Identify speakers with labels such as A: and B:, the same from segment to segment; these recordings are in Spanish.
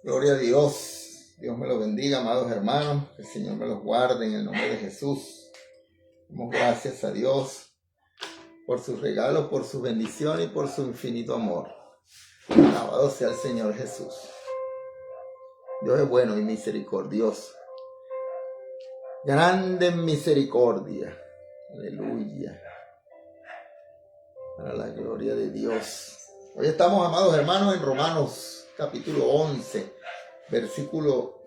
A: Gloria a Dios. Dios me los bendiga, amados hermanos. Que el Señor me los guarde en el nombre de Jesús. Damos gracias a Dios por sus regalos, por su bendición y por su infinito amor. Alabado sea el Señor Jesús. Dios es bueno y misericordioso. Grande en misericordia. Aleluya. Para la gloria de Dios. Hoy estamos, amados hermanos, en Romanos capítulo 11, versículo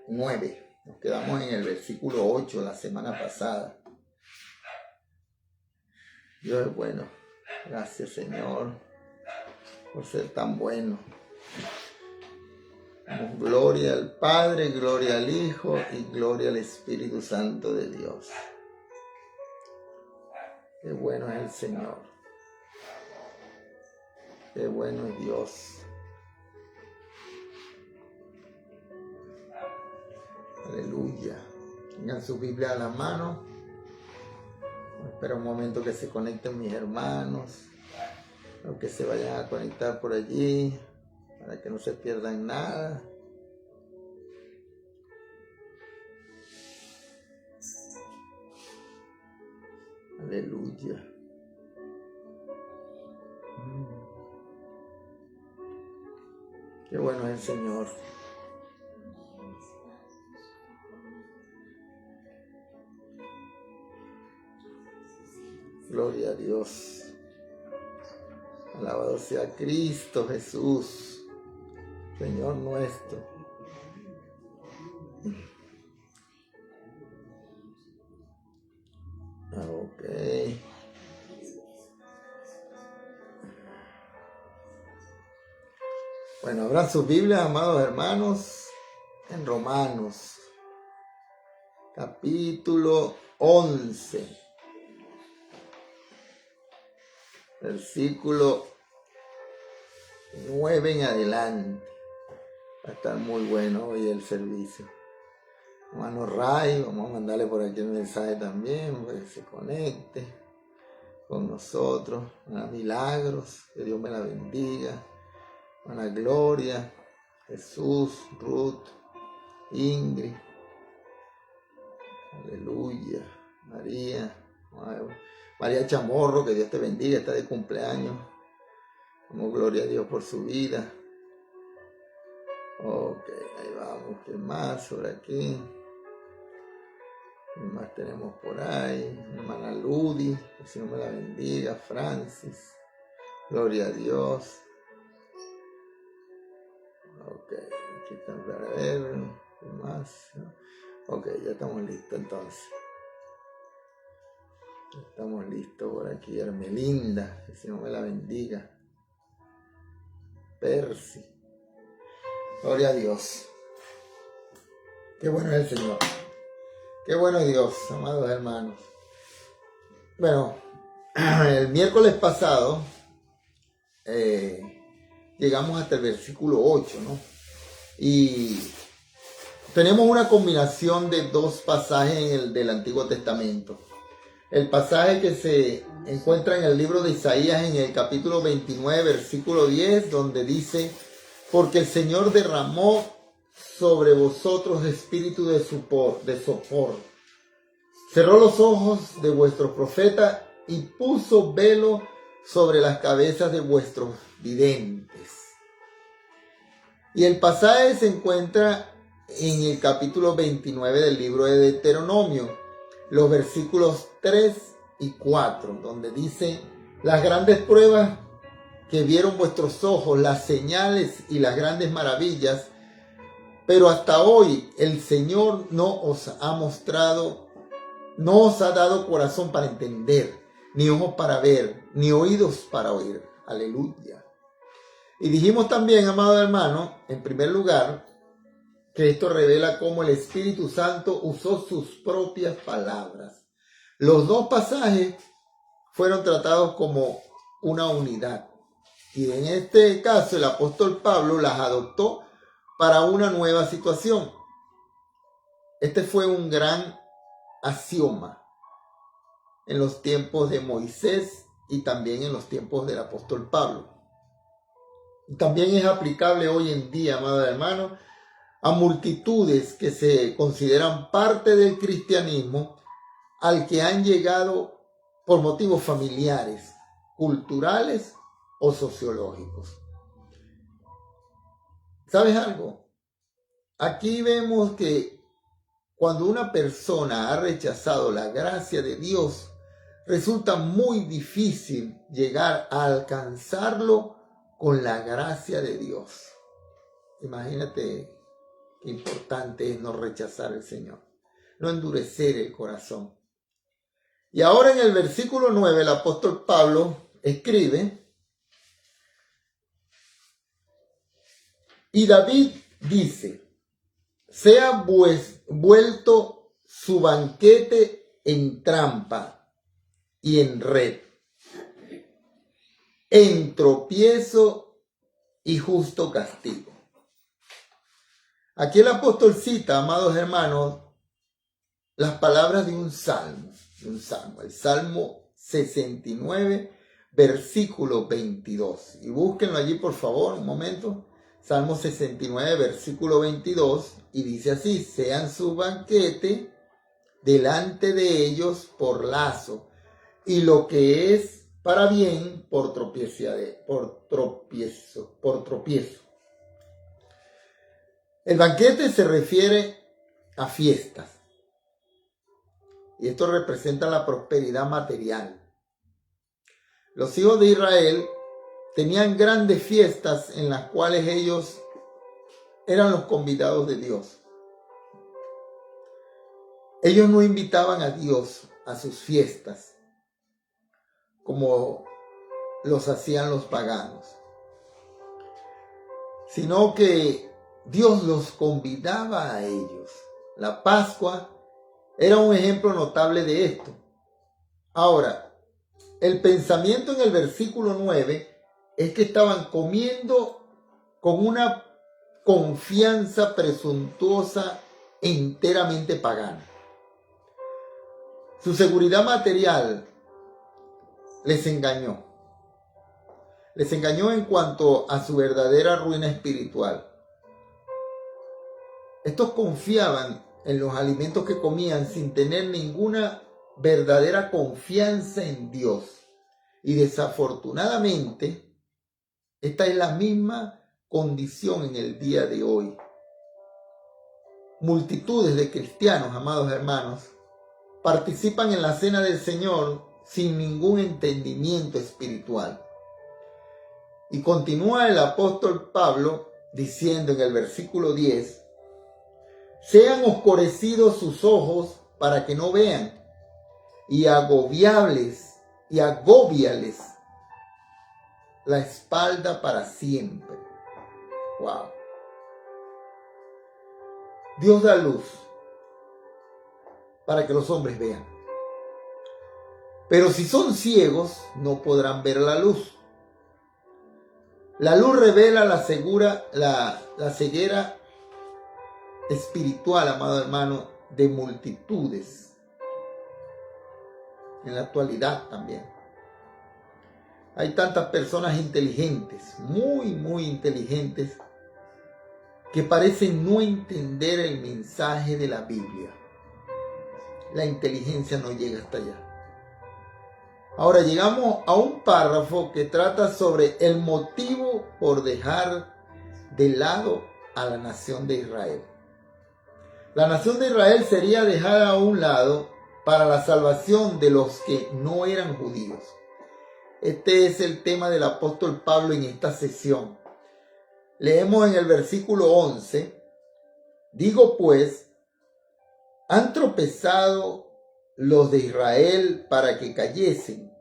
A: 9. Nos quedamos en el versículo 8 la semana pasada. Dios es bueno. Gracias, Señor, por ser tan bueno. Damos gloria al Padre, gloria al Hijo y gloria al Espíritu Santo de Dios. Qué bueno es el Señor. Qué bueno es Dios. Aleluya. Tengan su Biblia a la mano. Espera un momento que se conecten mis hermanos. O que se vayan a conectar por allí. Para que no se pierdan nada. Aleluya. Qué bueno es el Señor. Gloria a Dios. Alabado sea Cristo Jesús, Señor nuestro. Ok. Bueno, abran sus Biblias, amados hermanos, en Romanos, capítulo 11, versículo 9 en adelante. Va a estar muy bueno hoy el servicio. Hermano Ray, vamos a mandarle por aquí un mensaje también, para que se conecte con nosotros. Hermana Milagros, que Dios me la bendiga. Hermana Gloria, Jesús, Ruth, Ingrid. Aleluya. María Chamorro, que Dios te bendiga, está de cumpleaños. Damos gloria a Dios por su vida. Ok, ahí vamos. ¿Qué más sobre aquí? ¿Qué más tenemos por ahí? Hermana Ludi, que el Señor me la bendiga. Francis, gloria a Dios. Ok, aquí está para ver. ¿Qué más? Ok, ya estamos listos entonces. Estamos listos por aquí. Hermelinda, que el Señor me la bendiga. Percy. Gloria a Dios. Qué bueno es el Señor. Qué bueno es Dios, amados hermanos. Bueno, el miércoles pasado llegamos hasta el versículo 8, ¿no? Y tenemos una combinación de dos pasajes del Antiguo Testamento. El pasaje que se encuentra en el libro de Isaías en el capítulo 29, versículo 10, donde dice: porque el Señor derramó sobre vosotros espíritu de sopor. Cerró los ojos de vuestros profetas y puso velo sobre las cabezas de vuestros videntes. Y el pasaje se encuentra en el capítulo 29 del libro de Deuteronomio, los versículos 3 y 4, donde dice: las grandes pruebas que vieron vuestros ojos, las señales y las grandes maravillas, pero hasta hoy el Señor no os ha dado corazón para entender, ni ojos para ver, ni oídos para oír. Aleluya. Y dijimos también, amado hermano, en primer lugar, que esto revela cómo el Espíritu Santo usó sus propias palabras. Los dos pasajes fueron tratados como una unidad. Y en este caso el apóstol Pablo las adoptó para una nueva situación. Este fue un gran axioma en los tiempos de Moisés y también en los tiempos del apóstol Pablo. También es aplicable hoy en día, amados hermanos, a multitudes que se consideran parte del cristianismo, al que han llegado por motivos familiares, culturales o sociológicos. ¿Sabes algo? Aquí vemos que cuando una persona ha rechazado la gracia de Dios, resulta muy difícil llegar a alcanzarlo con la gracia de Dios. Imagínate qué importante es no rechazar al Señor, no endurecer el corazón. Y ahora en el versículo 9 el apóstol Pablo escribe: y David dice, sea vuelto su banquete en trampa y en red, en tropiezo y justo castigo. Aquí el apóstol cita, amados hermanos, las palabras de un salmo, el Salmo 69, versículo 22. Y búsquenlo allí, por favor, un momento. Salmo 69, versículo 22, y dice así: sean su banquete delante de ellos por lazo, y lo que es para bien por tropiezo. El banquete se refiere a fiestas, y esto representa la prosperidad material. Los hijos de Israel tenían grandes fiestas en las cuales ellos eran los convidados de Dios. Ellos no invitaban a Dios a sus fiestas como los hacían los paganos, sino que Dios los convidaba a ellos. La Pascua era un ejemplo notable de esto. Ahora, el pensamiento en el versículo 9 es que estaban comiendo con una confianza presuntuosa e enteramente pagana. Su seguridad material les engañó. Les engañó en cuanto a su verdadera ruina espiritual. Estos confiaban en los alimentos que comían sin tener ninguna verdadera confianza en Dios. Y desafortunadamente, esta es la misma condición en el día de hoy. Multitudes de cristianos, amados hermanos, participan en la cena del Señor sin ningún entendimiento espiritual. Y continúa el apóstol Pablo diciendo en el versículo 10, sean oscurecidos sus ojos para que no vean, y agóbiales la espalda para siempre. Wow. Dios da luz para que los hombres vean. Pero si son ciegos, no podrán ver la luz. La luz revela la ceguera espiritual, amado hermano, de multitudes. En la actualidad también. Hay tantas personas inteligentes, muy inteligentes, que parecen no entender el mensaje de la Biblia. La inteligencia no llega hasta allá. Ahora llegamos a un párrafo que trata sobre el motivo por dejar de lado a la nación de Israel. La nación de Israel sería dejada a un lado para la salvación de los que no eran judíos. Este es el tema del apóstol Pablo en esta sesión. Leemos en el versículo 11, digo pues, ¿han tropezado los de Israel para que cayesen?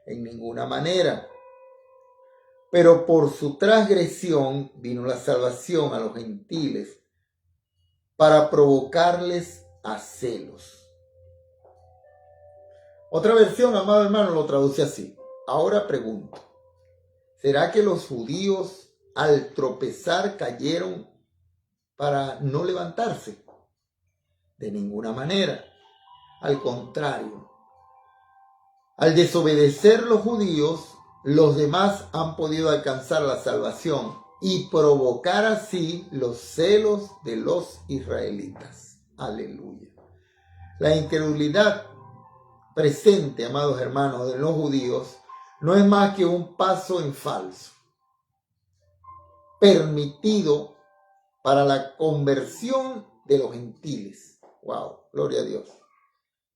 A: En ninguna manera. Pero por su transgresión vino la salvación a los gentiles para provocarles a celos. Otra versión, amado hermano, lo traduce así. Ahora pregunto, ¿será que los judíos al tropezar cayeron para no levantarse? De ninguna manera. Al contrario, al desobedecer los judíos, los demás han podido alcanzar la salvación y provocar así los celos de los israelitas. Aleluya. La incredulidad presente, amados hermanos, de los judíos no es más que un paso en falso, permitido para la conversión de los gentiles. Wow, gloria a Dios.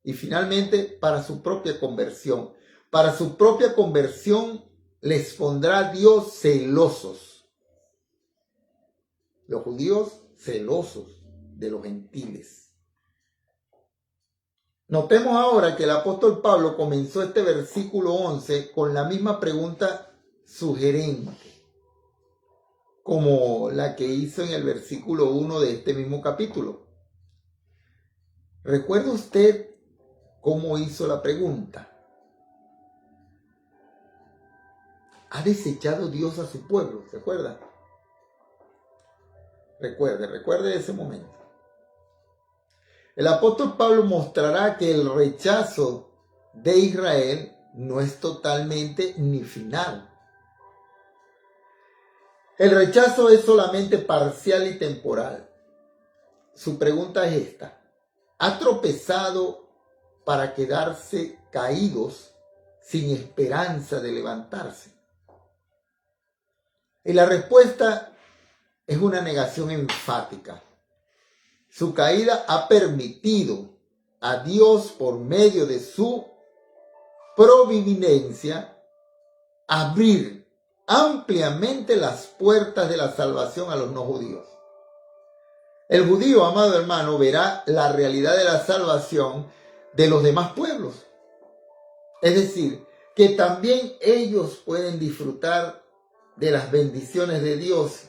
A: Y finalmente, para su propia conversión. Para su propia conversión les pondrá Dios celosos. Los judíos celosos de los gentiles. Notemos ahora que el apóstol Pablo comenzó este versículo 11 con la misma pregunta sugerente como la que hizo en el versículo 1 de este mismo capítulo. ¿Recuerda usted cómo hizo la pregunta? ¿Ha desechado Dios a su pueblo? ¿Se acuerda? Recuerde ese momento. El apóstol Pablo mostrará que el rechazo de Israel no es totalmente ni final. El rechazo es solamente parcial y temporal. Su pregunta es esta: ¿ha tropezado para quedarse caídos sin esperanza de levantarse? Y la respuesta es una negación enfática. Su caída ha permitido a Dios, por medio de su providencia, abrir ampliamente las puertas de la salvación a los no judíos. El judío, amado hermano, verá la realidad de la salvación de los demás pueblos. Es decir, que también ellos pueden disfrutar de las bendiciones de Dios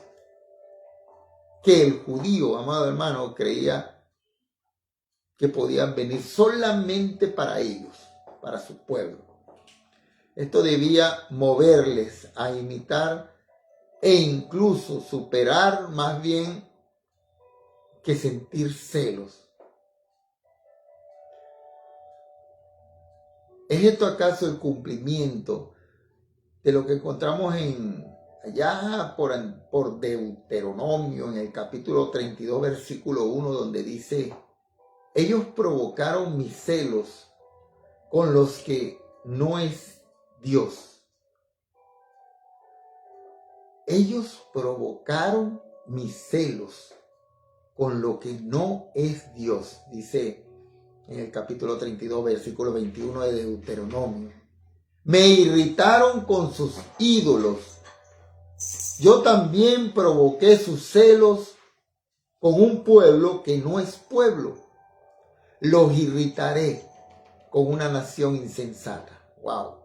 A: que el judío, amado hermano, creía que podían venir solamente para ellos, para su pueblo. Esto debía moverles a imitar e incluso superar más bien que sentir celos. ¿Es esto acaso el cumplimiento de lo que encontramos allá por Deuteronomio, en el capítulo 32, versículo 1, donde dice: ellos provocaron mis celos con los que no es Dios? Ellos provocaron mis celos con lo que no es Dios, dice en el capítulo 32, versículo 21 de Deuteronomio. Me irritaron con sus ídolos. Yo también provoqué sus celos con un pueblo que no es pueblo. Los irritaré con una nación insensata. Wow.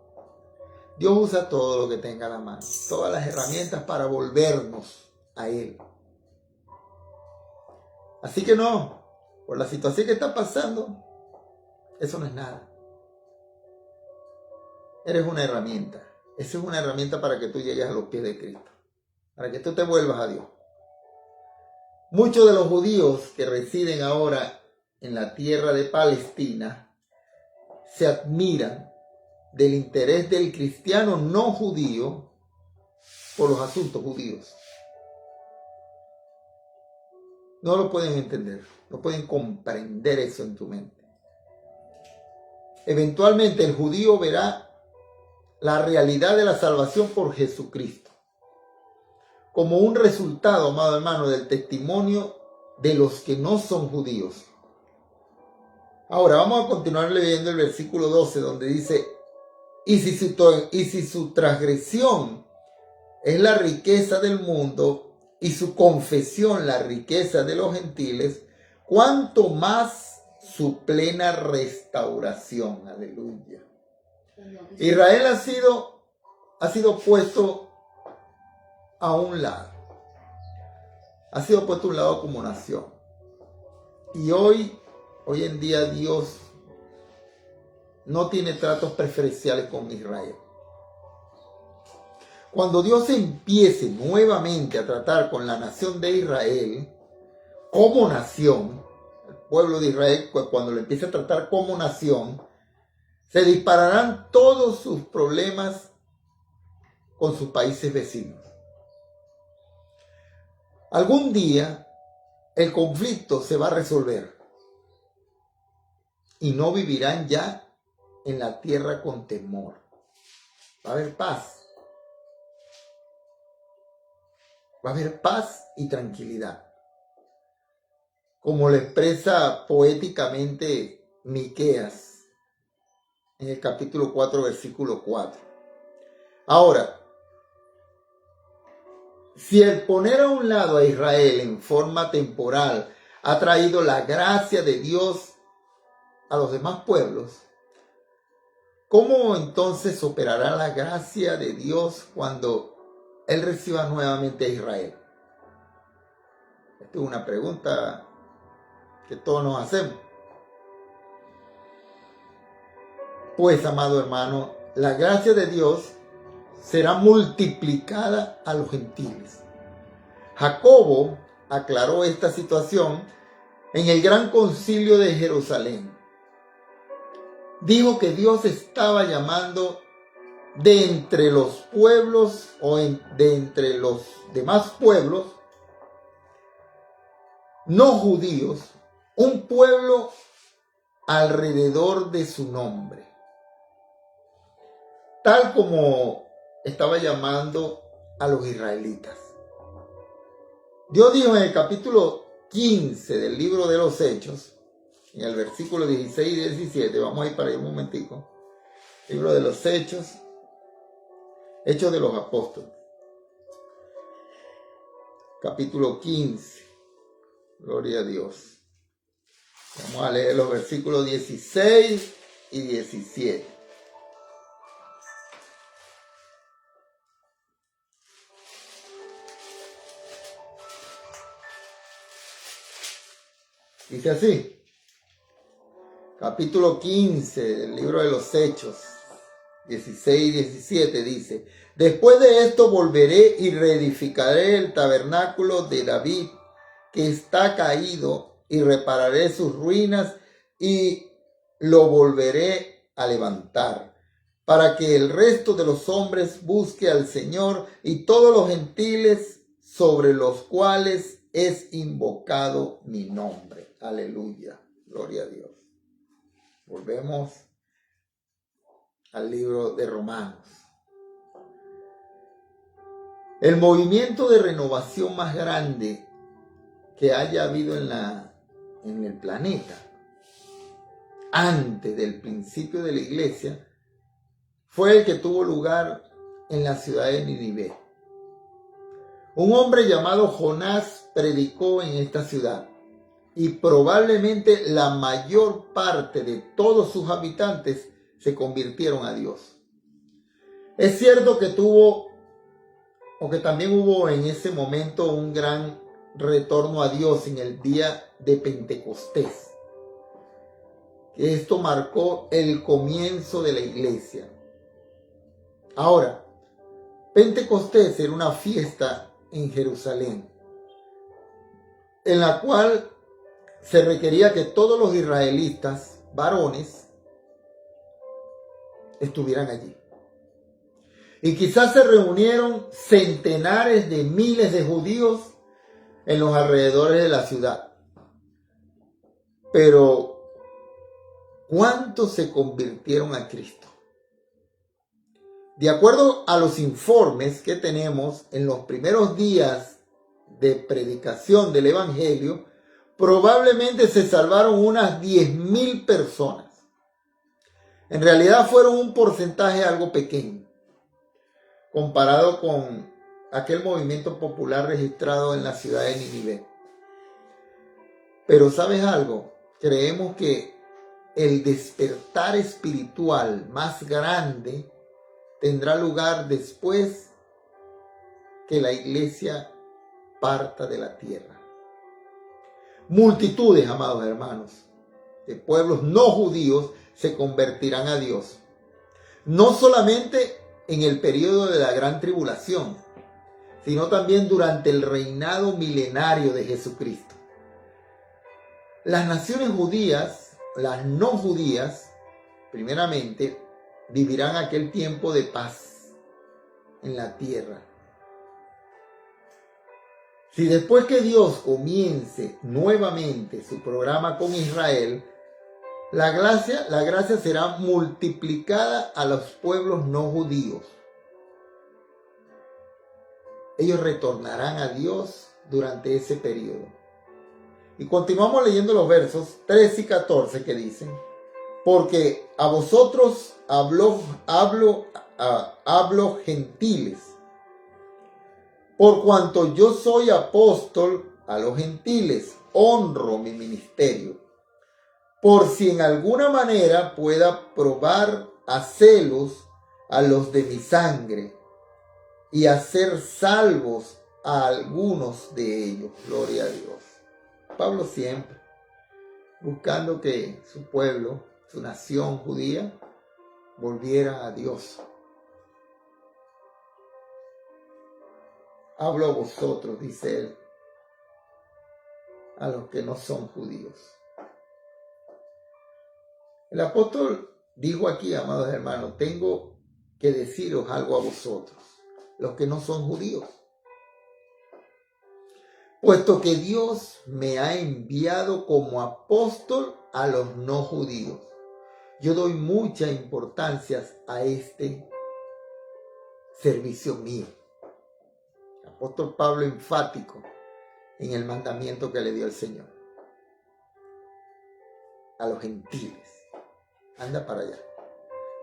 A: Dios usa todo lo que tenga a la mano, todas las herramientas para volvernos a Él. Así que no, por la situación que está pasando, eso no es nada. Eres una herramienta. Esa es una herramienta para que tú llegues a los pies de Cristo, para que tú te vuelvas a Dios. Muchos de los judíos que residen ahora en la tierra de Palestina se admiran del interés del cristiano no judío por los asuntos judíos. No lo pueden entender, no pueden comprender eso en tu mente. Eventualmente el judío verá la realidad de la salvación por Jesucristo como un resultado, amado hermano, del testimonio de los que no son judíos. Ahora vamos a continuar leyendo el versículo 12, donde dice: y si su transgresión es la riqueza del mundo y su confesión la riqueza de los gentiles, cuánto más su plena restauración. Aleluya. Israel ha sido puesto a un lado. Ha sido puesto a un lado como nación. Y hoy en día Dios no tiene tratos preferenciales con Israel. Cuando Dios empiece nuevamente a tratar con la nación de Israel como nación, el pueblo de Israel, cuando lo empiece a tratar como nación, se dispararán todos sus problemas con sus países vecinos. Algún día el conflicto se va a resolver y no vivirán ya en la tierra con temor. Va a haber paz. Va a haber paz y tranquilidad. Como lo expresa poéticamente Miqueas en el capítulo 4, versículo 4. Ahora, si el poner a un lado a Israel en forma temporal ha traído la gracia de Dios a los demás pueblos, ¿cómo entonces operará la gracia de Dios cuando Él reciba nuevamente a Israel? Esta es una pregunta que todos nos hacemos. Pues, amado hermano, la gracia de Dios será multiplicada a los gentiles. Jacobo aclaró esta situación en el gran concilio de Jerusalén. Dijo que Dios estaba llamando de entre los pueblos de entre los demás pueblos no judíos, un pueblo alrededor de su nombre, tal como estaba llamando a los israelitas. Dios dijo en el capítulo 15 del libro de los Hechos, en el versículo 16 y 17, vamos a ir para ahí un momentico, libro de los Hechos, Hechos de los Apóstoles, capítulo 15, gloria a Dios. Vamos a leer los versículos 16 y 17. Dice así, capítulo 15 del libro de los Hechos, 16 y 17 dice: después de esto volveré y reedificaré el tabernáculo de David que está caído y repararé sus ruinas y lo volveré a levantar, para que el resto de los hombres busque al Señor y todos los gentiles sobre los cuales es invocado mi nombre. Aleluya, gloria a Dios. Volvemos al libro de Romanos. El movimiento de renovación más grande que haya habido en el planeta antes del principio de la iglesia fue el que tuvo lugar en la ciudad de Nínive. Un hombre llamado Jonás predicó en esta ciudad y probablemente la mayor parte de todos sus habitantes se convirtieron a Dios. Es cierto que también hubo en ese momento un gran retorno a Dios en el día de Pentecostés. Esto marcó el comienzo de la iglesia. Ahora, Pentecostés era una fiesta en Jerusalén, en la cual se requería que todos los israelitas, varones, estuvieran allí. Y quizás se reunieron centenares de miles de judíos en los alrededores de la ciudad. Pero, ¿cuántos se convirtieron a Cristo? De acuerdo a los informes que tenemos en los primeros días de predicación del Evangelio, probablemente se salvaron unas 10,000 personas. En realidad fueron un porcentaje algo pequeño, comparado con aquel movimiento popular registrado en la ciudad de Nínive. Pero ¿sabes algo? Creemos que el despertar espiritual más grande tendrá lugar después que la iglesia parta de la tierra. Multitudes, amados hermanos, de pueblos no judíos se convertirán a Dios. No solamente en el periodo de la gran tribulación, sino también durante el reinado milenario de Jesucristo. Las naciones judías, las no judías, primeramente, vivirán aquel tiempo de paz. en la tierra. Si después que Dios comience nuevamente su programa con Israel, la gracia será multiplicada a los pueblos no judíos. Ellos retornarán a Dios durante ese periodo. Y continuamos leyendo los versos 13 y 14 que dicen: porque a vosotros hablo gentiles, por cuanto yo soy apóstol a los gentiles, honro mi ministerio, por si en alguna manera pueda probar a celos a los de mi sangre y hacer salvos a algunos de ellos. Gloria a Dios. Pablo siempre buscando que su pueblo, su nación judía, volviera a Dios. Hablo a vosotros, dice él, a los que no son judíos. El apóstol dijo aquí, amados hermanos, tengo que deciros algo a vosotros, los que no son judíos. Puesto que Dios me ha enviado como apóstol a los no judíos, yo doy mucha importancia a este servicio mío. El apóstol Pablo enfático en el mandamiento que le dio el Señor. A los gentiles. Anda para allá.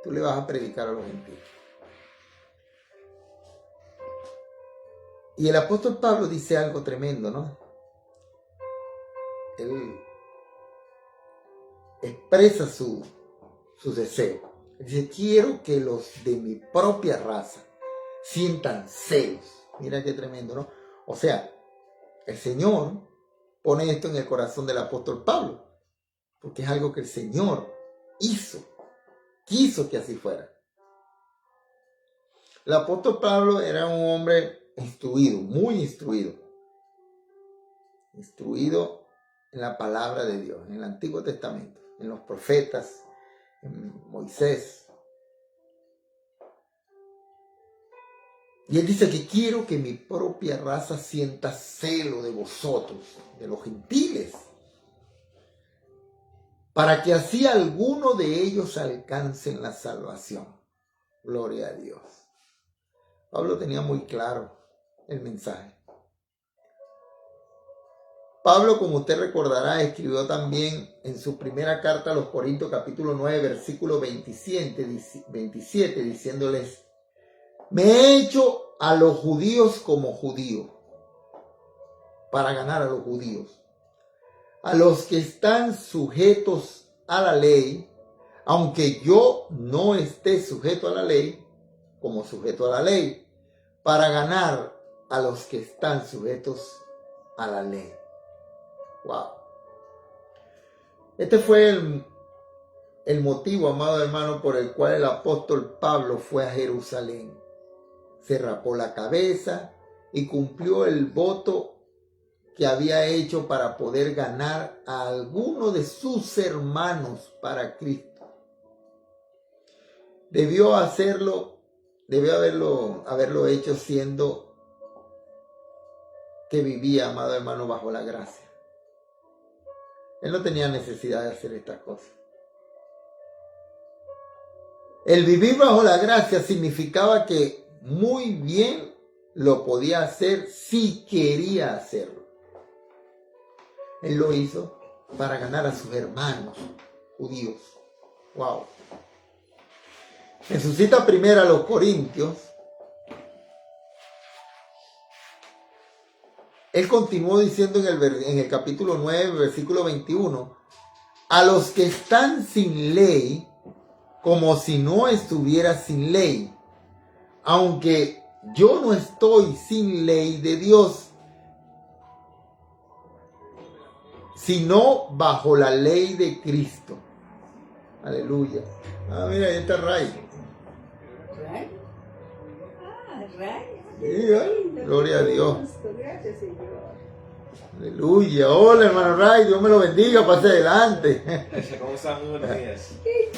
A: Tú le vas a predicar a los gentiles. Y el apóstol Pablo dice algo tremendo, ¿no? Él expresa su deseo. Él dice, quiero que los de mi propia raza sientan celos. Mira qué tremendo, ¿no? O sea, el Señor pone esto en el corazón del apóstol Pablo, porque es algo que el Señor quiso que así fuera. El apóstol Pablo era un hombre instruido, muy instruido en la palabra de Dios, en el Antiguo Testamento, en los profetas, en Moisés. Y él dice que quiero que mi propia raza sienta celo de vosotros, de los gentiles, para que así alguno de ellos alcancen la salvación. Gloria a Dios. Pablo tenía muy claro el mensaje. Pablo, como usted recordará, escribió también en su primera carta a los Corintios, capítulo 9, versículo 27, diciéndoles: me he hecho a los judíos como judío, para ganar a los judíos. A los que están sujetos a la ley, aunque yo no esté sujeto a la ley, como sujeto a la ley, para ganar a los que están sujetos a la ley. Wow. Este fue el motivo, amado hermano, por el cual el apóstol Pablo fue a Jerusalén. Se rapó la cabeza y cumplió el voto que había hecho para poder ganar a alguno de sus hermanos para Cristo. Debió haberlo hecho siendo que vivía, amado hermano, bajo la gracia. Él no tenía necesidad de hacer estas cosas. El vivir bajo la gracia significaba que muy bien lo podía hacer si quería hacerlo. Él lo hizo para ganar a sus hermanos judíos. Wow. En su cita primera a los Corintios, él continuó diciendo en el capítulo 9, versículo 21, a los que están sin ley, como si no estuviera sin ley, aunque yo no estoy sin ley de Dios, sino bajo la ley de Cristo. Aleluya. Ah, mira, ahí está Ray.
B: ¿Ray? Ah, Ray.
A: Sí, gloria a Dios.
B: Gracias, Señor.
A: Aleluya. Hola, hermano Ray. Dios me lo bendiga. Pase adelante.
C: ¿Cómo están? Muy buenos días.
B: ¡Qué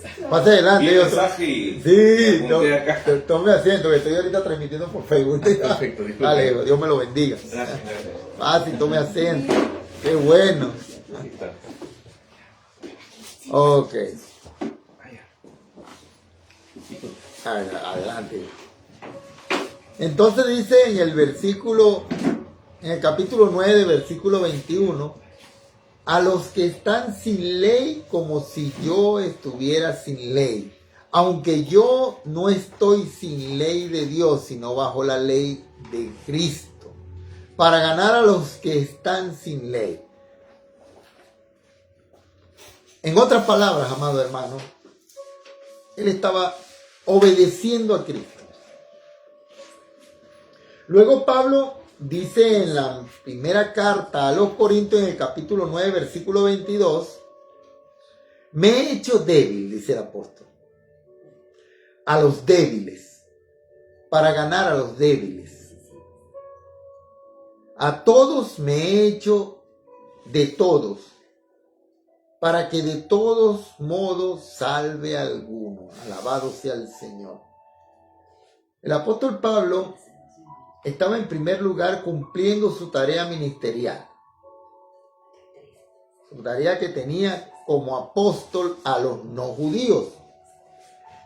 B: gusto.
A: Pase adelante.
C: Vi el
A: yo-
C: mensaje y
A: Sí,
C: me apunté acá.
A: tome asiento, que estoy ahorita transmitiendo por Facebook.
C: Perfecto, disculpe.
A: Dale, Dios me lo bendiga.
C: Gracias, gracias.
A: Fácil, tome asiento. Qué bueno.
C: Aquí está.
A: Ok.
C: Vaya.
A: Adelante. Entonces dice en el capítulo 9, versículo 21, a los que están sin ley como si yo estuviera sin ley, aunque yo no estoy sin ley de Dios, sino bajo la ley de Cristo, para ganar a los que están sin ley. En otras palabras, amado hermano, él estaba obedeciendo a Cristo. Luego Pablo dice en la primera carta a los Corintios, en el capítulo 9, versículo 22, me he hecho débil, dice el apóstol, a los débiles, para ganar a los débiles. A todos me he hecho de todos, para que de todos modos salve a alguno. Alabado sea el Señor. El apóstol Pablo estaba en primer lugar cumpliendo su tarea ministerial, su tarea que tenía como apóstol a los no judíos.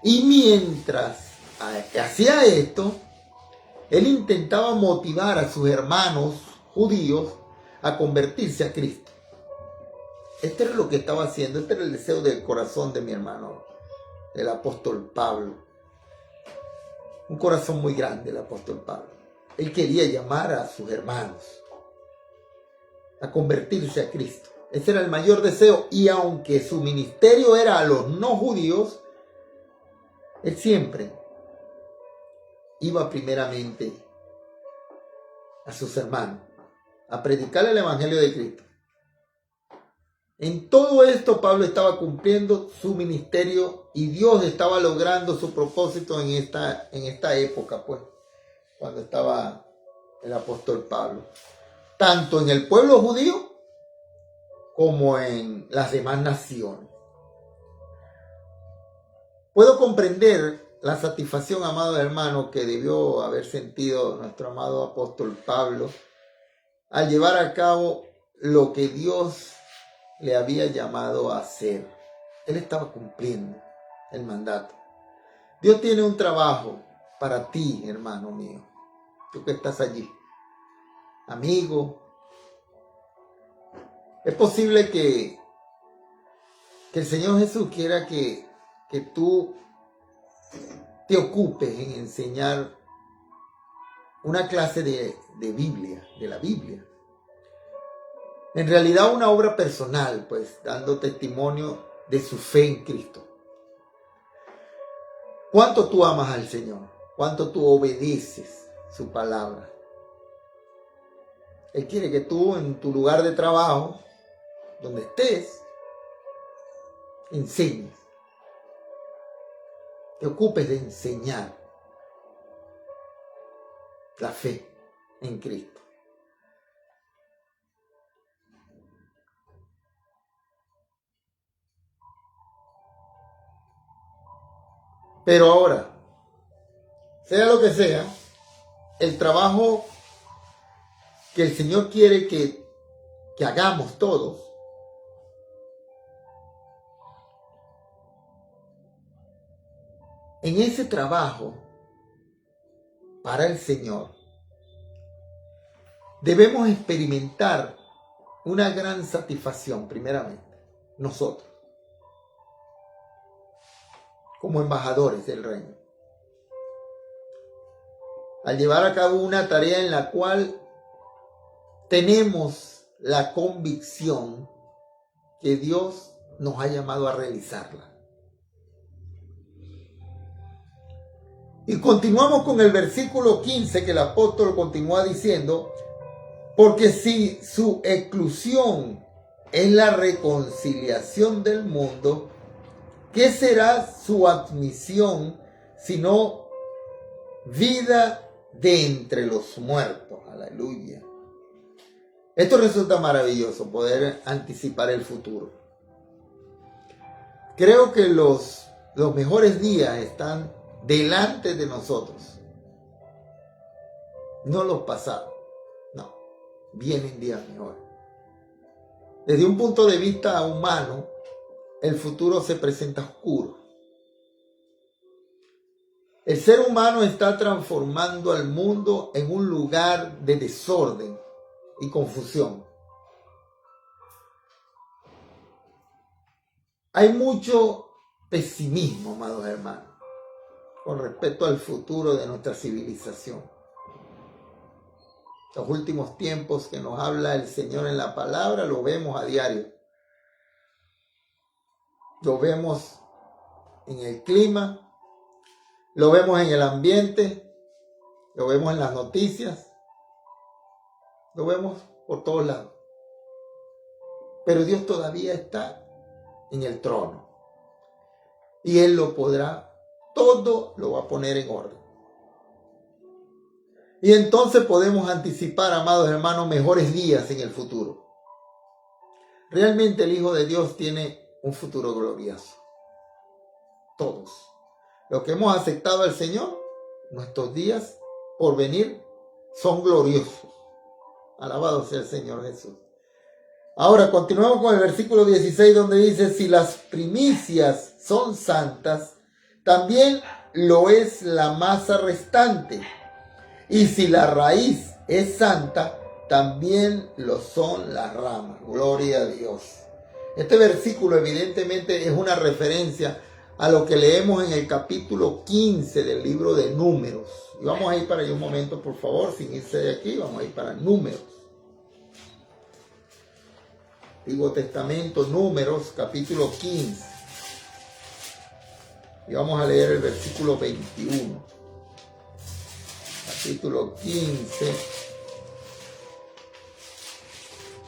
A: Y mientras hacía esto, él intentaba motivar a sus hermanos judíos a convertirse a Cristo. Este era lo que estaba haciendo, este era el deseo del corazón de mi hermano, el apóstol Pablo. Un corazón muy grande el apóstol Pablo. Él quería llamar a sus hermanos a convertirse a Cristo. Ese era el mayor deseo. Y aunque su ministerio era a los no judíos, él siempre iba primeramente a sus hermanos a predicar el evangelio de Cristo. En todo esto Pablo estaba cumpliendo su ministerio y Dios estaba logrando su propósito en esta época, pues, cuando estaba el apóstol Pablo, tanto en el pueblo judío como en las demás naciones. Puedo comprender la satisfacción, amado hermano, que debió haber sentido nuestro amado apóstol Pablo al llevar a cabo lo que Dios le había llamado a hacer. Él estaba cumpliendo el mandato. Dios tiene un trabajo para ti, hermano mío. Tú que estás allí, amigo. Es posible que el Señor Jesús quiera que tú te ocupes en enseñar una clase de Biblia, de la Biblia. En realidad una obra personal, pues, dando testimonio de su fe en Cristo. ¿Cuánto tú amas al Señor? ¿Cuánto tú obedeces su palabra? Él quiere que tú en tu lugar de trabajo, donde estés, enseñes. Te ocupes de enseñar la fe en Cristo. Pero ahora, sea lo que sea, el trabajo que el Señor quiere que hagamos todos, en ese trabajo para el Señor, debemos experimentar una gran satisfacción, primeramente, nosotros, como embajadores del reino, al llevar a cabo una tarea en la cual tenemos la convicción que Dios nos ha llamado a realizarla. Y continuamos con el versículo 15, que el apóstol continúa diciendo: porque si su exclusión es la reconciliación del mundo, ¿qué será su admisión sino vida de entre los muertos? Aleluya. Esto resulta maravilloso, poder anticipar el futuro. Creo que los mejores días están delante de nosotros, no los pasados, no, vienen días mejores. Desde un punto de vista humano, el futuro se presenta oscuro. El ser humano está transformando al mundo en un lugar de desorden y confusión. Hay mucho pesimismo, amados hermanos, con respecto al futuro de nuestra civilización. Los últimos tiempos que nos habla el Señor en la palabra, lo vemos a diario. Lo vemos en el clima, lo vemos en el ambiente, lo vemos en las noticias, lo vemos por todos lados. Pero Dios todavía está en el trono. Y Él lo podrá, todo lo va a poner en orden. Y entonces podemos anticipar, amados hermanos, mejores días en el futuro. Realmente el Hijo de Dios tiene un futuro glorioso. Todos. Los que hemos aceptado al Señor, nuestros días por venir son gloriosos. Alabado sea el Señor Jesús. Ahora continuamos con el versículo 16 donde dice, si las primicias son santas, también lo es la masa restante. Y si la raíz es santa, también lo son las ramas. Gloria a Dios. Este versículo evidentemente es una referencia a lo que leemos en el capítulo 15 del libro de Números. Y vamos a ir para allá un momento, por favor, sin irse de aquí, vamos a ir para Números. Antiguo Testamento, Números, capítulo 15. Y vamos a leer el versículo 21. Capítulo 15,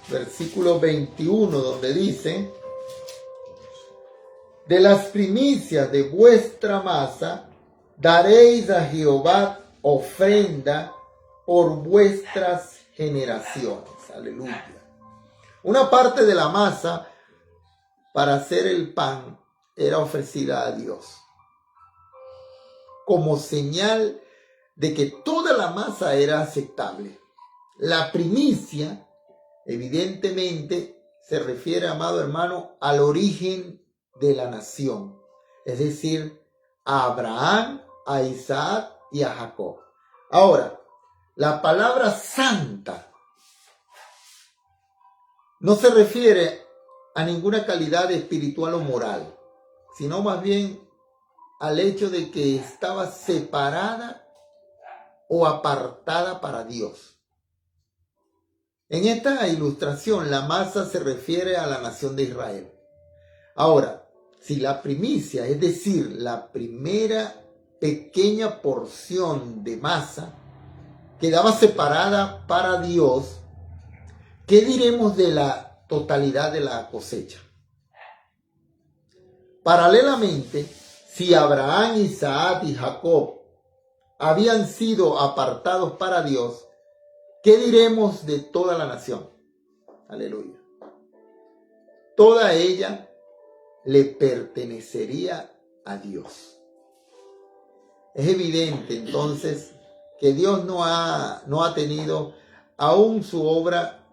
A: versículo 21, donde dice, de las primicias de vuestra masa daréis a Jehová ofrenda por vuestras generaciones. Aleluya. Una parte de la masa para hacer el pan era ofrecida a Dios como señal de que toda la masa era aceptable. La primicia, evidentemente, se refiere, amado hermano, al origen de la nación, es decir, a Abraham, a Isaac y a Jacob. Ahora, la palabra santa no se refiere a ninguna calidad espiritual o moral, sino más bien al hecho de que estaba separada o apartada para Dios. En esta ilustración, la masa se refiere a la nación de Israel. Ahora, si la primicia, es decir, la primera pequeña porción de masa, quedaba separada para Dios, ¿qué diremos de la totalidad de la cosecha? Paralelamente, si Abraham, Isaac y Jacob habían sido apartados para Dios, ¿qué diremos de toda la nación? Aleluya. Toda ella le pertenecería a Dios. Es evidente entonces que Dios no ha tenido aún su obra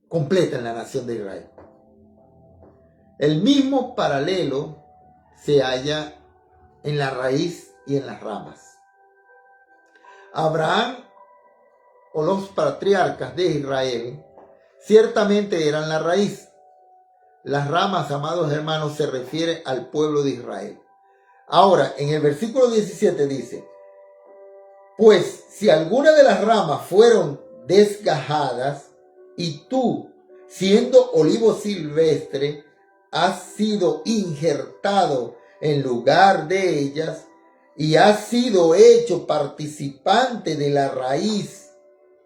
A: completa en la nación de Israel. El mismo paralelo se halla en la raíz y en las ramas. Abraham o los patriarcas de Israel ciertamente eran la raíz. Las ramas, amados hermanos, se refiere al pueblo de Israel. Ahora, en el versículo 17 dice, pues si alguna de las ramas fueron desgajadas y tú, siendo olivo silvestre, has sido injertado en lugar de ellas y has sido hecho participante de la raíz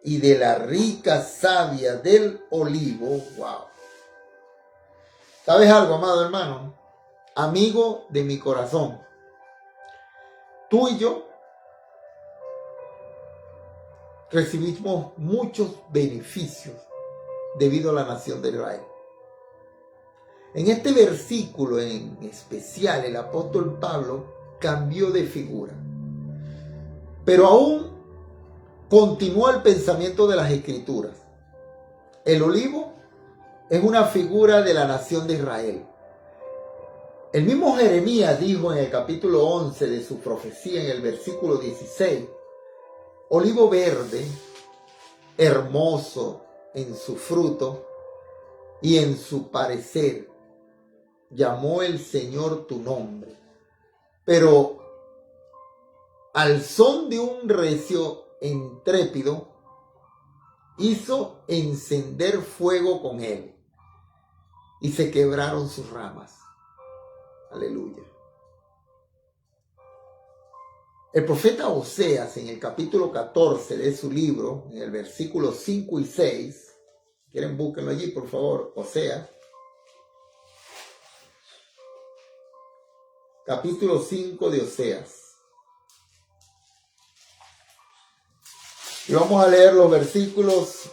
A: y de la rica savia del olivo. Wow. ¿Sabes algo, amado hermano? Amigo de mi corazón. Tú y yo recibimos muchos beneficios debido a la nación de Israel. En este versículo en especial, el apóstol Pablo cambió de figura. Pero aún continuó el pensamiento de las Escrituras. El olivo es una figura de la nación de Israel. El mismo Jeremías dijo en el capítulo 11 de su profecía, en el versículo 16, olivo verde, hermoso en su fruto y en su parecer, llamó el Señor tu nombre. Pero al son de un recio intrépido, hizo encender fuego con él y se quebraron sus ramas. Aleluya. El profeta Oseas, en el capítulo 14 de su libro, en el versículo 5 y 6, quieren búsquenlo allí por favor, Oseas, capítulo 5 de Oseas. Y vamos a leer los versículos,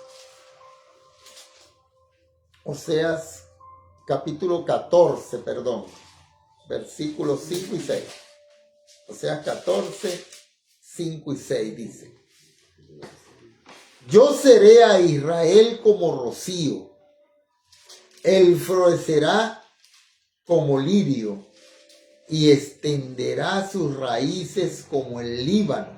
A: Oseas capítulo 14, versículos 5 y 6. Oseas 14, 5 y 6 dice: Yo seré a Israel como rocío, él florecerá como lirio y extenderá sus raíces como el Líbano.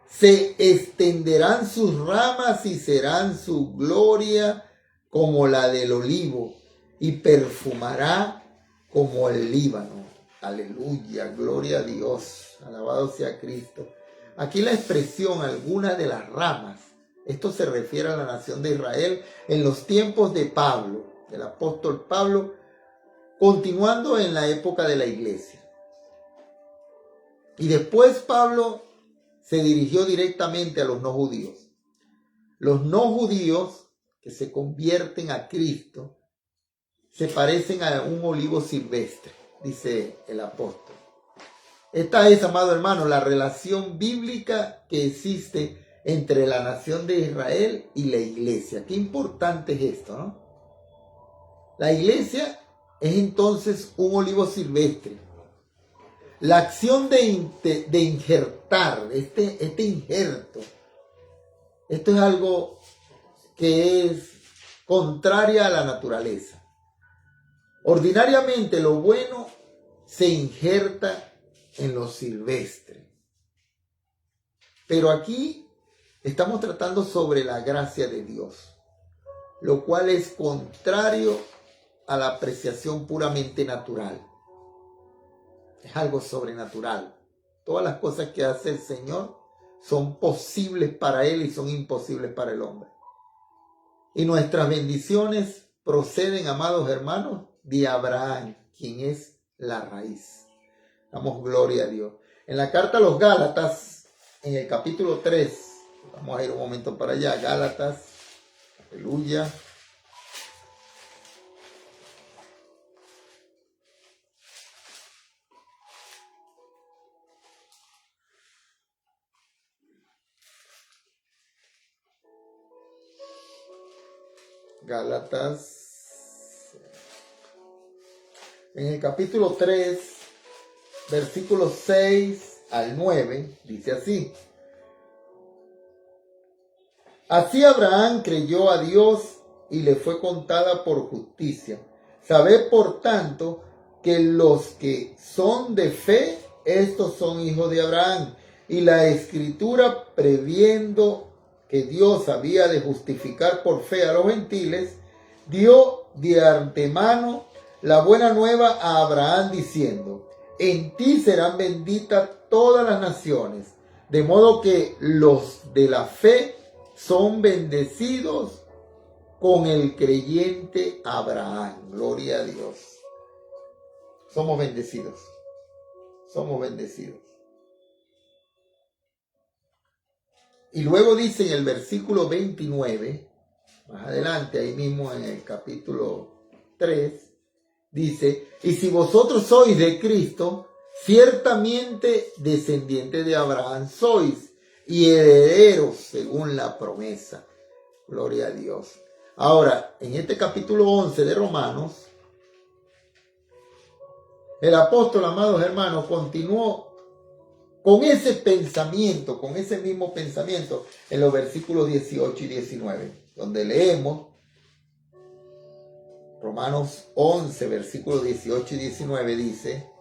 A: Se extenderán sus ramas y serán su gloria como la del olivo y perfumará como el Líbano. Aleluya, gloria a Dios, alabado sea Cristo. Aquí la expresión alguna de las ramas, esto se refiere a la nación de Israel en los tiempos de Pablo, del apóstol Pablo, continuando en la época de la iglesia. Y después Pablo se dirigió directamente a los no judíos. Los no judíos que se convierten a Cristo se parecen a un olivo silvestre, dice el apóstol. Esta es, amado hermano, la relación bíblica que existe entre la nación de Israel y la iglesia. Qué importante es esto, ¿no? La iglesia es entonces un olivo silvestre. La acción de injertar, este injerto, esto es algo que es contraria a la naturaleza. Ordinariamente lo bueno se injerta en lo silvestre. Pero aquí estamos tratando sobre la gracia de Dios, lo cual es contrario a la apreciación puramente natural. Es algo sobrenatural. Todas las cosas que hace el Señor son posibles para Él y son imposibles para el hombre. Y nuestras bendiciones proceden, amados hermanos, de Abraham, quien es la raíz. Damos gloria a Dios. En la carta a los Gálatas, en el capítulo 3, vamos a ir un momento para allá, Gálatas, aleluya. Gálatas, en el capítulo 3, versículos 6 al 9, dice así: Así Abraham creyó a Dios y le fue contada por justicia. Sabed por tanto que los que son de fe, estos son hijos de Abraham. Y la Escritura, previendo que Dios había de justificar por fe a los gentiles, dio de antemano la buena nueva a Abraham diciendo: en ti serán benditas todas las naciones, de modo que los de la fe son bendecidos con el creyente Abraham. Gloria a Dios. Somos bendecidos. Somos bendecidos. Y luego dice en el versículo 29, más adelante, ahí mismo en el capítulo 3, dice: y si vosotros sois de Cristo, ciertamente descendientes de Abraham sois, y herederos según la promesa. Gloria a Dios. Ahora, en este capítulo 11 de Romanos, El apóstol, amados hermanos, continuó con ese pensamiento, con ese mismo pensamiento en los versículos 18 y 19, donde leemos Romanos 11, versículos 18 y 19 dice: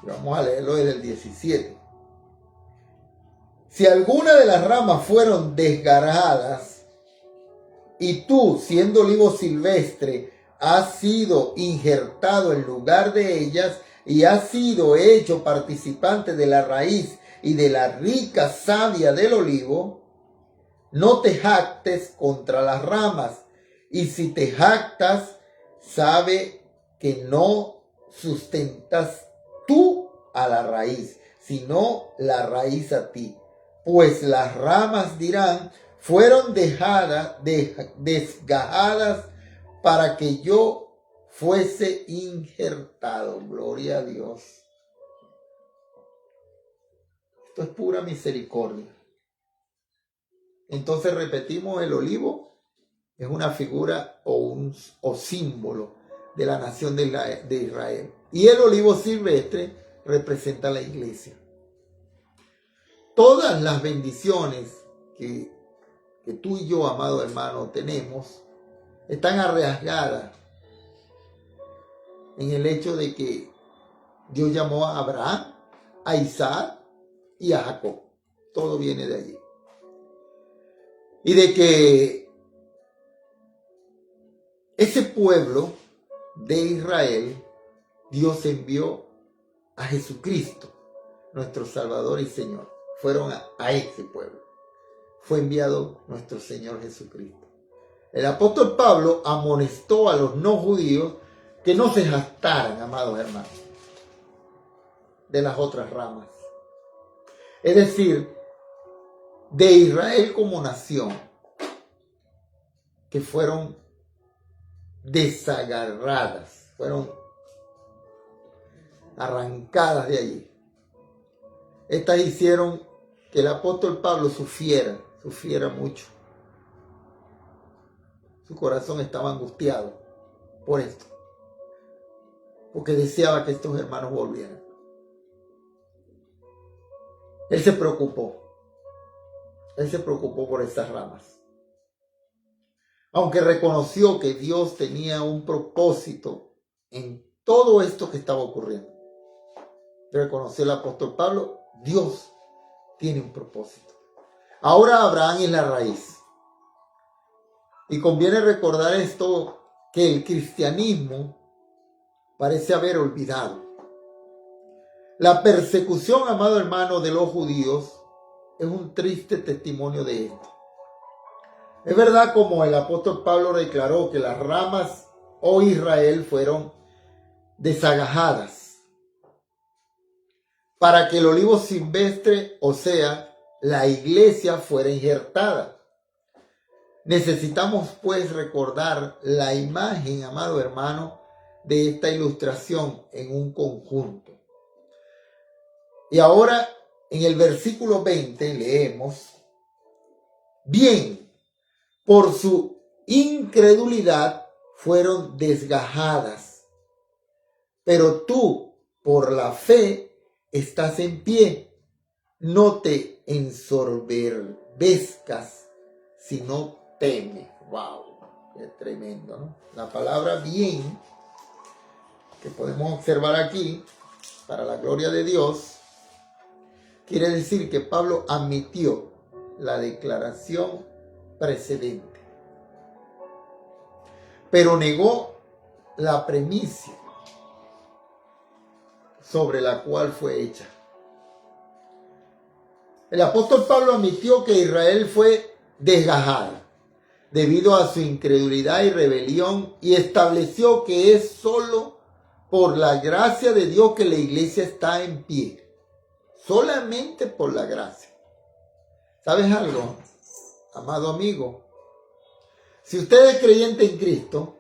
A: vamos a leerlo desde el 17. Si alguna de las ramas fueron desgarradas y tú, siendo olivo silvestre, has sido injertado en lugar de ellas y has sido hecho participante de la raíz y de la rica savia del olivo, no te jactes contra las ramas, y si te jactas, sabe que no sustentas tú a la raíz, sino la raíz a ti. Pues las ramas dirán: fueron desgajadas para que yo fuese injertado. Gloria a Dios. Esto es pura misericordia. Entonces repetimos, el olivo es una figura o símbolo de la nación de Israel. Y el olivo silvestre representa a la iglesia. Todas las bendiciones que tú y yo, amado hermano, tenemos, están arraigadas en el hecho de que Dios llamó a Abraham, a Isaac y a Jacob. Todo viene de allí. Y de que ese pueblo de Israel, Dios envió a Jesucristo, nuestro Salvador y Señor. Fueron a ese pueblo. Fue enviado nuestro Señor Jesucristo. El apóstol Pablo amonestó a los no judíos que no se jactaran, amados hermanos, de las otras ramas. Es decir, de Israel como nación, que fueron desagarradas, fueron arrancadas de allí. Estas hicieron que el apóstol Pablo sufriera mucho. Su corazón estaba angustiado por esto, porque deseaba que estos hermanos volvieran. Él se preocupó por esas ramas. Aunque reconoció que Dios tenía un propósito en todo esto que estaba ocurriendo. Reconoció el apóstol Pablo, Dios tiene un propósito. Ahora Abraham es la raíz. Y conviene recordar esto, que el cristianismo parece haber olvidado. La persecución, amado hermano, de los judíos es un triste testimonio de esto. Es verdad, como el apóstol Pablo declaró, que las ramas, oh Israel, fueron desagajadas para que el olivo silvestre, o sea, la iglesia, fuera injertada. Necesitamos pues recordar la imagen, amado hermano, de esta ilustración en un conjunto. Y ahora en el versículo 20 leemos: bien, por su incredulidad fueron desgajadas, pero tú por la fe estás en pie. No te ensoberbezcas, sino teme. ¡Wow! ¡Qué tremendo!, ¿no? La palabra bien, que podemos observar aquí, para la gloria de Dios, quiere decir que Pablo admitió la declaración precedente, pero negó la premisa sobre la cual fue hecha. El apóstol Pablo admitió que Israel fue desgajada debido a su incredulidad y rebelión, y estableció que es solo por la gracia de Dios que la iglesia está en pie. Solamente por la gracia. ¿Sabes algo, amado amigo? Si usted es creyente en Cristo,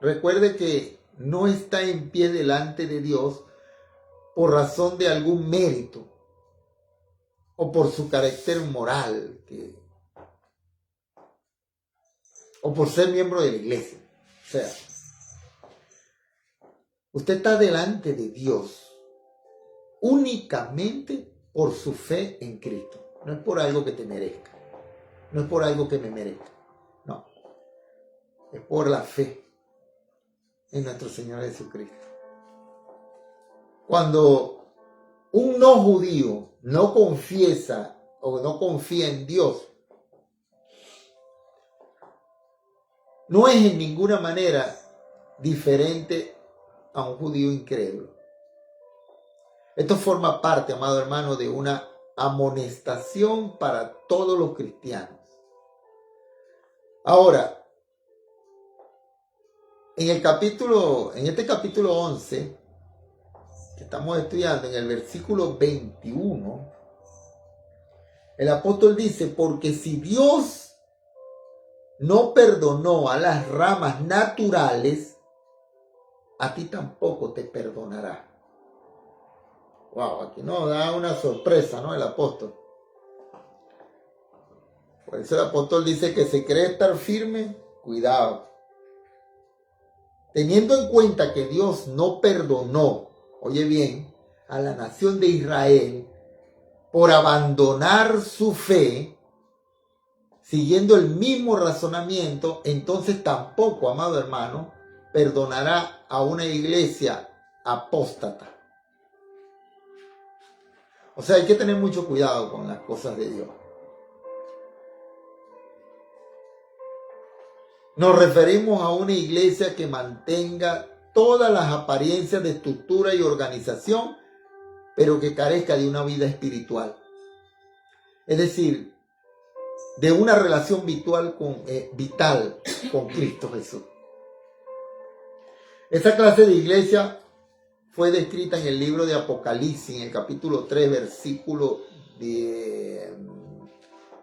A: recuerde que no está en pie delante de Dios por razón de algún mérito o por su carácter moral, que o por ser miembro de la iglesia. O sea, usted está delante de Dios únicamente por su fe en Cristo. No es por algo que te merezca. No es por algo que me merezca. No. Es por la fe en nuestro Señor Jesucristo. Cuando un no judío no confiesa o no confía en Dios, no es en ninguna manera diferente a un judío incrédulo. Esto forma parte, amado hermano, de una amonestación para todos los cristianos. Ahora, en este capítulo 11, que estamos estudiando, en el versículo 21, el apóstol dice, porque si Dios no perdonó a las ramas naturales, a ti tampoco te perdonará. Wow, aquí nos da una sorpresa, ¿no? El apóstol. Por eso el apóstol dice que se cree estar firme, cuidado. Teniendo en cuenta que Dios no perdonó, oye bien, a la nación de Israel por abandonar su fe, siguiendo el mismo razonamiento, entonces tampoco, amado hermano, perdonará a una iglesia apóstata. O sea, hay que tener mucho cuidado con las cosas de Dios. Nos referimos a una iglesia que mantenga todas las apariencias de estructura y organización, pero que carezca de una vida espiritual. Es decir, de una relación vital con Cristo Jesús. Esa clase de iglesia fue descrita en el libro de Apocalipsis, en el capítulo 3,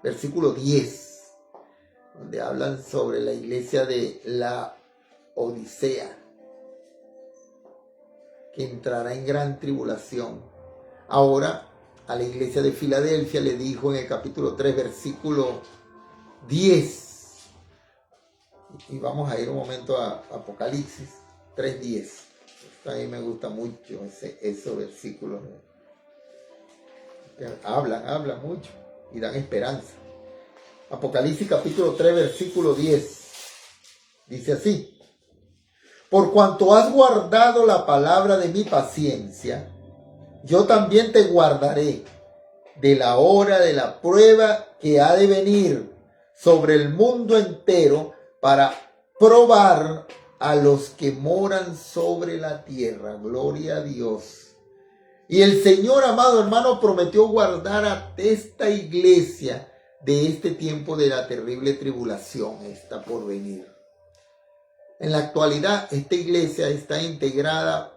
A: versículo 10. Donde hablan sobre la iglesia de la Odisea, que entrará en gran tribulación. Ahora, a la iglesia de Filadelfia le dijo en el capítulo 3, versículo 10. Y vamos a ir un momento a Apocalipsis 3:10. A mí me gusta mucho esos versículos. Hablan mucho y dan esperanza. Apocalipsis capítulo 3, versículo 10. Dice así: por cuanto has guardado la palabra de mi paciencia, yo también te guardaré de la hora de la prueba que ha de venir sobre el mundo entero para probar a los que moran sobre la tierra. Gloria a Dios. Y el Señor, amado hermano, prometió guardar a esta iglesia de este tiempo de la terrible tribulación, está por venir. En la actualidad, esta iglesia está integrada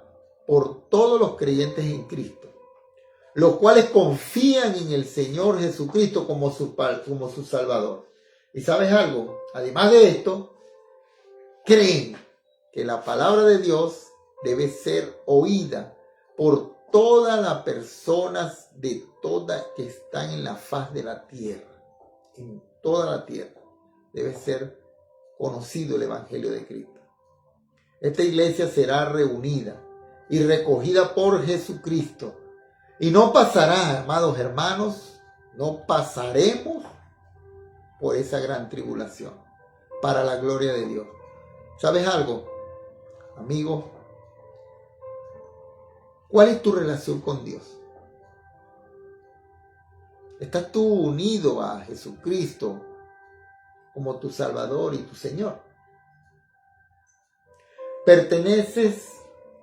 A: por todos los creyentes en Cristo, los cuales confían en el Señor Jesucristo como su Salvador. ¿Y sabes algo? Además de esto, creen que la palabra de Dios debe ser oída por todas las personas de todas que están en la faz de la tierra. En toda la tierra debe ser conocido el Evangelio de Cristo. Esta iglesia será reunida y recogida por Jesucristo. Y no pasará, amados hermanos, no pasaremos por esa gran tribulación para la gloria de Dios. ¿Sabes algo, amigo? ¿Cuál es tu relación con Dios? ¿Estás tú unido a Jesucristo como tu Salvador y tu Señor? ¿Perteneces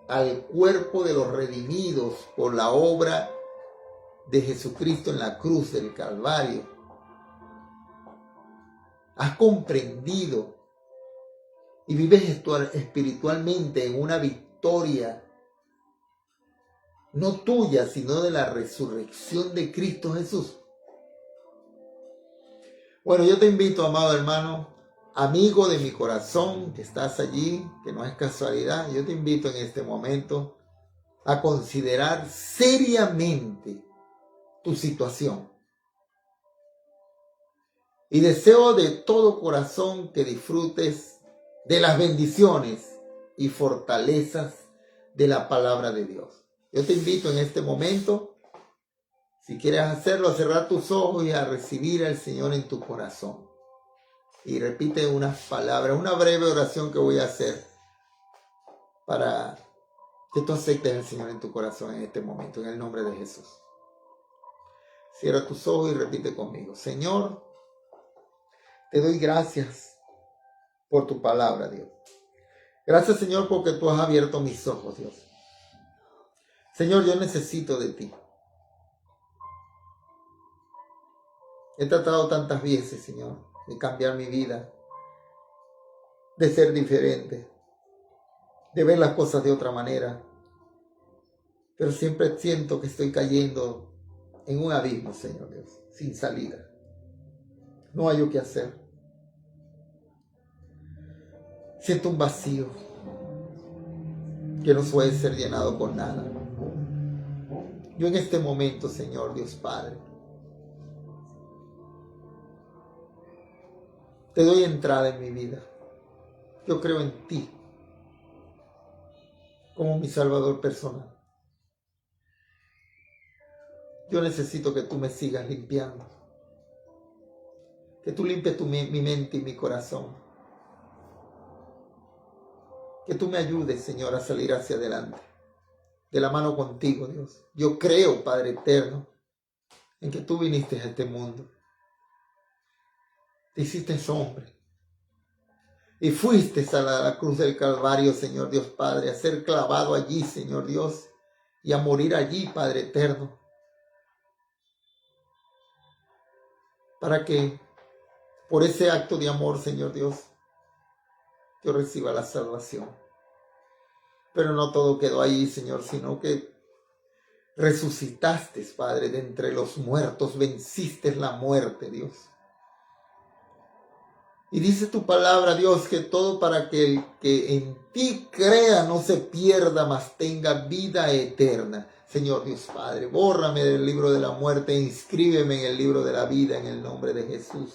A: al cuerpo de los redimidos por la obra de Jesucristo en la cruz del Calvario? ¿Has comprendido y vives espiritualmente en una victoria no tuya, sino de la resurrección de Cristo Jesús? Bueno, yo te invito, amado hermano, amigo de mi corazón, que estás allí, que no es casualidad, yo te invito en este momento a considerar seriamente tu situación Y deseo de todo corazón que disfrutes de las bendiciones y fortalezas de la palabra de Dios. Yo te invito en este momento, si quieres hacerlo, a cerrar tus ojos y a recibir al Señor en tu corazón. Y repite unas palabras, una breve oración que voy a hacer para que tú aceptes al Señor en tu corazón en este momento, en el nombre de Jesús. Cierra tus ojos y repite conmigo. Señor, te doy gracias por tu palabra, Dios. Gracias, Señor, porque tú has abierto mis ojos, Dios. Señor, yo necesito de ti. He tratado tantas veces, Señor, de cambiar mi vida, de ser diferente, de ver las cosas de otra manera. Pero siempre siento que estoy cayendo en un abismo, Señor Dios, sin salida. No hay qué hacer. Siento un vacío que no puede ser llenado con nada. Yo en este momento, Señor Dios Padre, te doy entrada en mi vida. Yo creo en ti como mi Salvador personal. Yo necesito que tú me sigas limpiando. Que tú limpies mi mente y mi corazón. Que tú me ayudes, Señor, a salir hacia adelante. De la mano contigo, Dios. Yo creo, Padre eterno, en que tú viniste a este mundo. Te hiciste hombre. Y fuiste a la cruz del Calvario, Señor Dios Padre, a ser clavado allí, Señor Dios, y a morir allí, Padre eterno. Para que por ese acto de amor, Señor Dios, yo reciba la salvación. Pero no todo quedó ahí, Señor, sino que resucitaste, Padre, de entre los muertos, venciste la muerte, Dios. Y dice tu palabra, Dios, que todo para que el que en ti crea no se pierda, mas tenga vida eterna. Señor Dios Padre, bórrame del libro de la muerte e inscríbeme en el libro de la vida en el nombre de Jesús.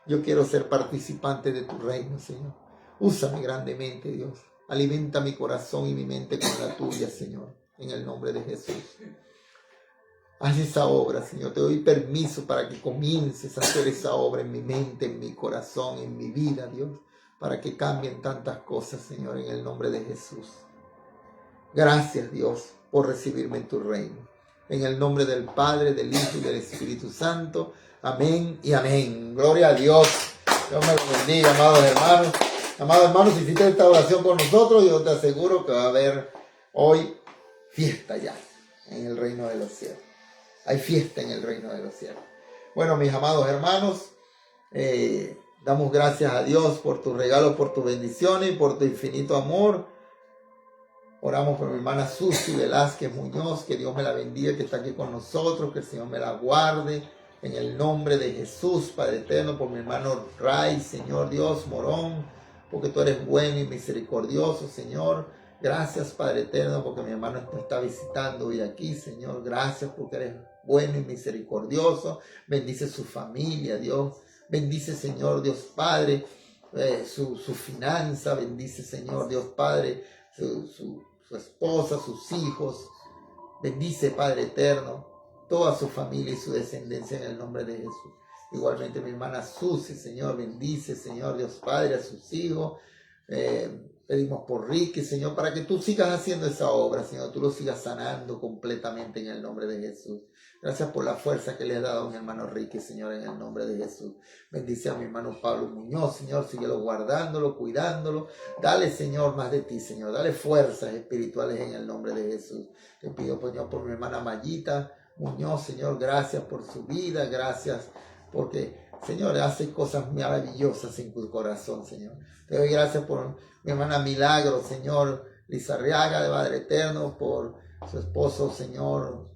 A: Yo quiero ser participante de tu reino, Señor. Úsame grandemente, Dios. Alimenta mi corazón y mi mente con la tuya, Señor, en el nombre de Jesús. Haz esa obra, Señor. Te doy permiso para que comiences a hacer esa obra en mi mente, en mi corazón, en mi vida, Dios, para que cambien tantas cosas, Señor, en el nombre de Jesús. Gracias, Dios, por recibirme en tu reino. En el nombre del Padre, del Hijo y del Espíritu Santo. Amén y amén. Gloria a Dios. Dios me lo bendiga, amados hermanos. Amados hermanos, si hiciste esta oración con nosotros, yo te aseguro que va a haber hoy fiesta ya en el reino de los cielos. Hay fiesta en el reino de los cielos. Bueno, mis amados hermanos, damos gracias a Dios por tus regalos, por tus bendiciones y por tu infinito amor. Oramos por mi hermana Susi Velázquez Muñoz, que Dios me la bendiga, que está aquí con nosotros, que el Señor me la guarde. En el nombre de Jesús, Padre eterno, por mi hermano Ray, Señor Dios, Morón, porque tú eres bueno y misericordioso, Señor. Gracias, Padre eterno, porque mi hermano nos está visitando hoy aquí, Señor. Gracias porque eres bueno y misericordioso. Bendice su familia, Dios. Bendice, Señor Dios Padre, su finanza. Bendice, Señor Dios Padre, su esposa, sus hijos. Bendice, Padre eterno, toda su familia y su descendencia en el nombre de Jesús. Igualmente mi hermana Susi, Señor, bendice, Señor Dios Padre, a sus hijos. Pedimos por Ricky, Señor, para que tú sigas haciendo esa obra, Señor, tú lo sigas sanando completamente en el nombre de Jesús. Gracias por la fuerza que le has dado a mi hermano Ricky, Señor, en el nombre de Jesús. Bendice a mi hermano Pablo Muñoz, Señor, síguelo guardándolo, cuidándolo. Dale, Señor, más de ti, Señor. Dale fuerzas espirituales en el nombre de Jesús. Te pido, Señor, por mi hermana Mayita Muñoz, Señor, gracias por su vida, gracias porque, Señor, hace cosas maravillosas en tu corazón, Señor. Te doy gracias por mi hermana Milagro, Señor, Lizarriaga de Padre Eterno, por su esposo, Señor,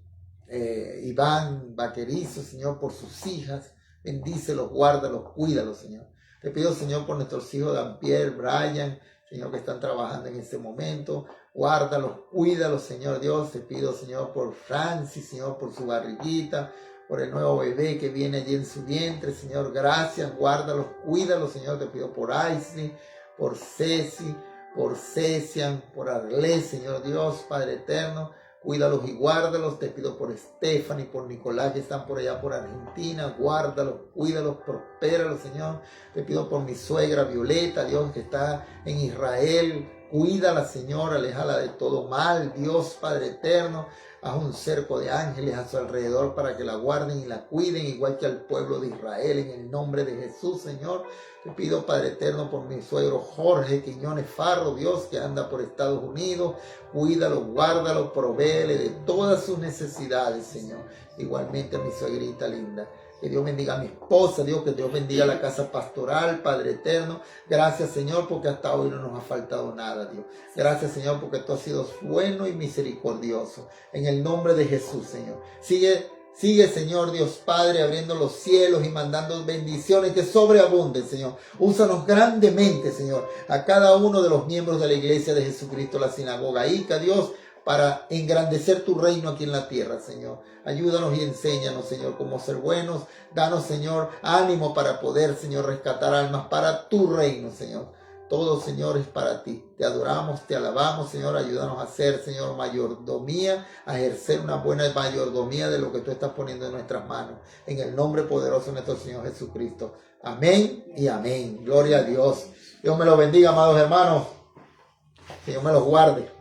A: Iván Vaquerizo, Señor, por sus hijas. Bendícelos, guárdalos, cuídalos, Señor. Te pido, Señor, por nuestros hijos Dampier, Brian, Señor, que están trabajando en este momento. Guárdalos, cuídalos, Señor Dios. Te pido, Señor, por Francis, Señor, por su barriguita, por el nuevo bebé que viene allí en su vientre, Señor, gracias, guárdalos, cuídalos, Señor, te pido por Aisli, por Ceci, por Cecian, por Arlé, Señor Dios, Padre eterno, cuídalos y guárdalos, te pido por Stephanie, por Nicolás, que están por allá por Argentina, guárdalos, cuídalos, prospéralos, Señor, te pido por mi suegra Violeta, Dios, que está en Israel, cuídala, Señor, aléjala de todo mal, Dios, Padre eterno, haz un cerco de ángeles a su alrededor para que la guarden y la cuiden, igual que al pueblo de Israel, en el nombre de Jesús, Señor. Te pido, Padre eterno, por mi suegro Jorge Quiñones Farro, Dios, que anda por Estados Unidos, cuídalo, guárdalo, provéele de todas sus necesidades, Señor. Igualmente a mi suegrita linda. Que Dios bendiga a mi esposa, Dios, que Dios bendiga la casa pastoral, Padre eterno. Gracias, Señor, porque hasta hoy no nos ha faltado nada, Dios. Gracias, Señor, porque tú has sido bueno y misericordioso. En el nombre de Jesús, Señor. Sigue, Señor Dios Padre, abriendo los cielos y mandando bendiciones que sobreabunden, Señor. Úsanos grandemente, Señor, a cada uno de los miembros de la iglesia de Jesucristo, la sinagoga Ica, Dios, para engrandecer tu reino aquí en la tierra, Señor. Ayúdanos y enséñanos, Señor, cómo ser buenos. Danos, Señor, ánimo para poder, Señor, rescatar almas para tu reino, Señor. Todo, Señor, es para ti. Te adoramos, te alabamos, Señor. Ayúdanos a hacer, Señor, mayordomía, a ejercer una buena mayordomía de lo que tú estás poniendo en nuestras manos. En el nombre poderoso de nuestro Señor Jesucristo. Amén y amén. Gloria a Dios. Dios me los bendiga, amados hermanos. Que Dios me los guarde.